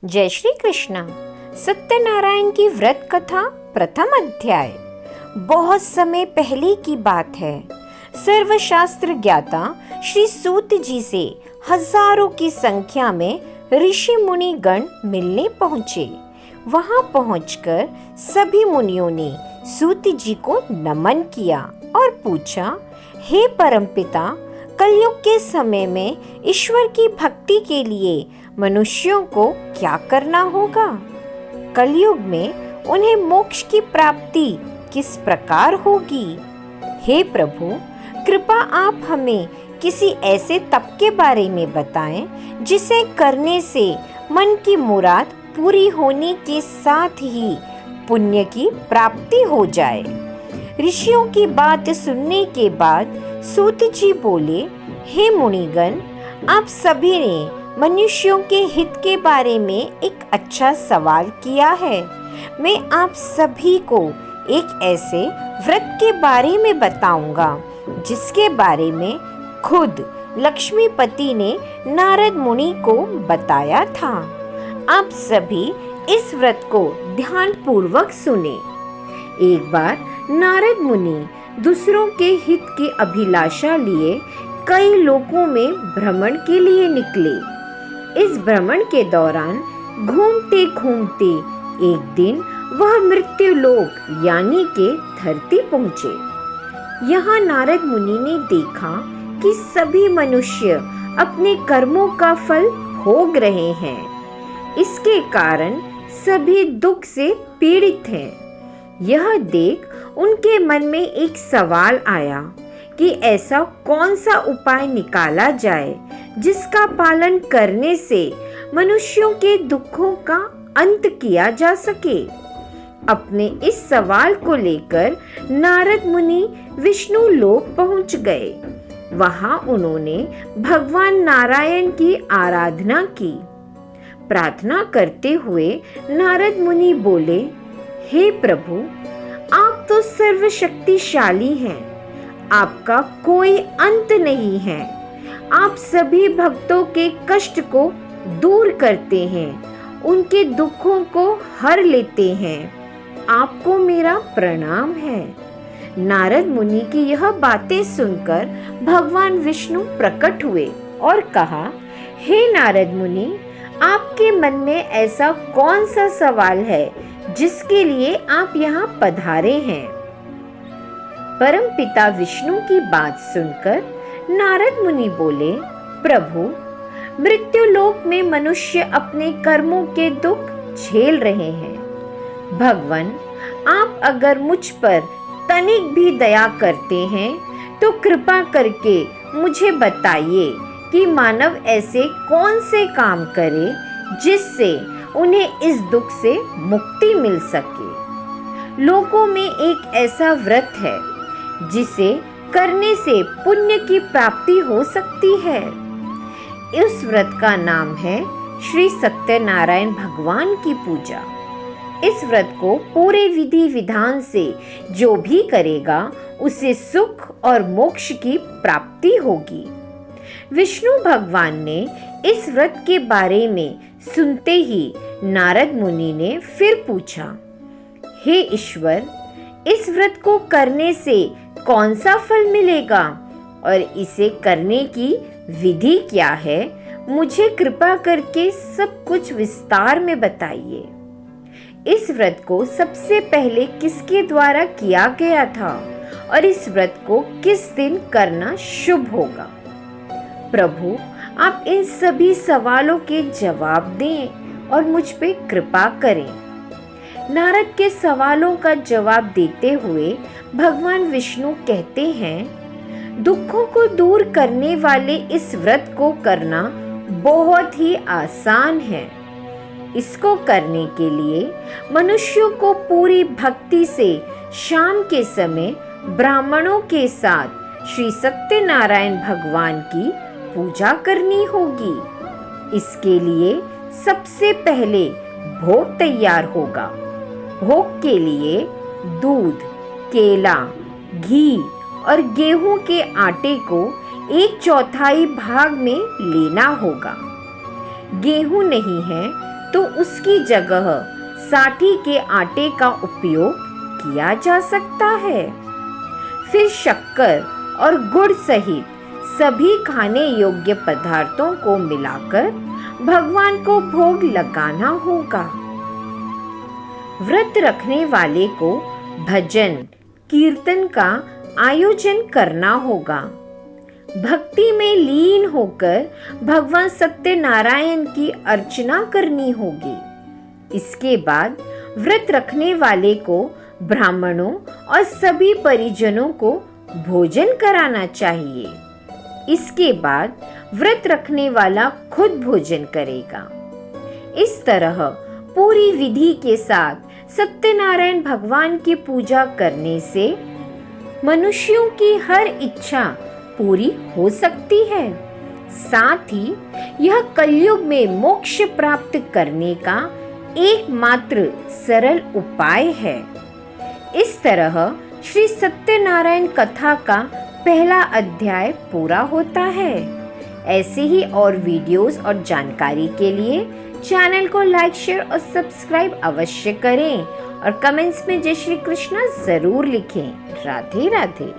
जय श्री कृष्ण। सत्यनारायण की व्रत कथा प्रथम अध्याय। बहुत समय पहले की बात है। सर्वशास्त्र ज्ञाता श्री सूत जी से हजारों की संख्या में ऋषि मुनि गण मिलने पहुँचे। वहां पहुंचकर सभी मुनियों ने सूत जी को नमन किया और पूछा, हे परमपिता, कलयुग के समय में ईश्वर की भक्ति के लिए मनुष्यों को क्या करना होगा? कलयुग में उन्हें मोक्ष की प्राप्ति किस प्रकार होगी? हे प्रभु, कृपा आप हमें किसी ऐसे तप के बारे में बताएं जिसे करने से मन की मुराद पूरी होने के साथ ही पुण्य की प्राप्ति हो जाए। ऋषियों की बात सुनने के बाद सूत जी बोले, हे मुनिगण, आप सभी ने मनुष्यों के हित के बारे में एक अच्छा सवाल किया है। मैं आप सभी को एक ऐसे व्रत के बारे में बताऊंगा जिसके बारे में खुद लक्ष्मीपति ने नारद मुनि को बताया था। आप सभी इस व्रत को ध्यान पूर्वक सुने। एक बार नारद मुनि दूसरों के हित की अभिलाषा लिए कई लोकों में भ्रमण के लिए निकले। इस भ्रमण के दौरान घूमते घूमते एक दिन वह मृत्यु लोक यानी के धरती पहुँचे। यहाँ नारद मुनि ने देखा कि सभी मनुष्य अपने कर्मों का फल भोग रहे हैं। इसके कारण सभी दुख से पीड़ित हैं। यह देख उनके मन में एक सवाल आया कि ऐसा कौन सा उपाय निकाला जाए जिसका पालन करने से मनुष्यों के दुखों का अंत किया जा सके। अपने इस सवाल को लेकर नारद मुनि विष्णु लोक पहुंच गए। वहां उन्होंने भगवान नारायण की आराधना की। प्रार्थना करते हुए नारद मुनि बोले, हे प्रभु, आप तो सर्वशक्तिशाली हैं। आपका कोई अंत नहीं है। आप सभी भक्तों के कष्ट को दूर करते हैं, उनके दुखों को हर लेते हैं। आपको मेरा प्रणाम है। नारद मुनि की यह बातें सुनकर भगवान विष्णु प्रकट हुए और कहा, हे नारद मुनि, आपके मन में ऐसा कौन सा सवाल है जिसके लिए आप यहाँ पधारे हैं? परमपिता विष्णु की बात सुनकर नारद मुनि बोले, प्रभु, मृत्यु लोक में मनुष्य अपने कर्मों के दुख झेल रहे हैं। भगवान, आप अगर मुझ पर तनिक भी दया करते हैं तो कृपा करके मुझे बताइए कि मानव ऐसे कौन से काम करे जिससे उन्हें इस दुख से मुक्ति मिल सके। लोगों में एक ऐसा व्रत है जिसे करने से पुण्य की प्राप्ति हो सकती है। इस व्रत का नाम है श्री सत्यनारायण भगवान की पूजा। इस व्रत को पूरे विधि विधान से जो भी करेगा उसे सुख और मोक्ष की प्राप्ति होगी। विष्णु भगवान ने इस व्रत के बारे में सुनते ही नारद मुनि ने फिर पूछा, हे ईश्वर, इस व्रत को करने से कौन सा फल मिलेगा और इसे करने की विधि क्या है? मुझे कृपा करके सब कुछ विस्तार में बताइए। इस व्रत को सबसे पहले किसके द्वारा किया गया था और इस व्रत को किस दिन करना शुभ होगा? प्रभु, आप इन सभी सवालों के जवाब दें और मुझ पे कृपा करें। नारद के सवालों का जवाब देते हुए भगवान विष्णु कहते हैं, दुखों को दूर करने वाले इस व्रत को करना बहुत ही आसान है। इसको करने के लिए मनुष्यों को पूरी भक्ति से शाम के समय ब्राह्मणों के साथ श्री सत्यनारायण भगवान की पूजा करनी होगी। इसके लिए सबसे पहले भोग तैयार होगा। भोग के लिए दूध, केला, घी और गेहूं के आटे को 1/4 भाग में लेना होगा। गेहूं नहीं है तो उसकी जगह साठी के आटे का उपयोग किया जा सकता है। फिर शक्कर और गुड़ सहित सभी खाने योग्य पदार्थों को मिलाकर भगवान को भोग लगाना होगा। व्रत रखने वाले को भजन कीर्तन का आयोजन करना होगा। भक्ति में लीन होकर भगवान सत्यनारायण की अर्चना करनी होगी। इसके बाद व्रत रखने वाले को ब्राह्मणों और सभी परिजनों को भोजन कराना चाहिए। इसके बाद व्रत रखने वाला खुद भोजन करेगा। इस तरह पूरी विधि के साथ सत्यनारायण भगवान की पूजा करने से मनुष्यों की हर इच्छा पूरी हो सकती है। साथ ही यह कलयुग में मोक्ष प्राप्त करने का एकमात्र सरल उपाय है। इस तरह श्री सत्यनारायण कथा का पहला अध्याय पूरा होता है। ऐसे ही और वीडियोस और जानकारी के लिए चैनल को लाइक, शेयर और सब्सक्राइब अवश्य करें और कमेंट्स में जय श्री कृष्ण जरूर लिखें। राधे राधे।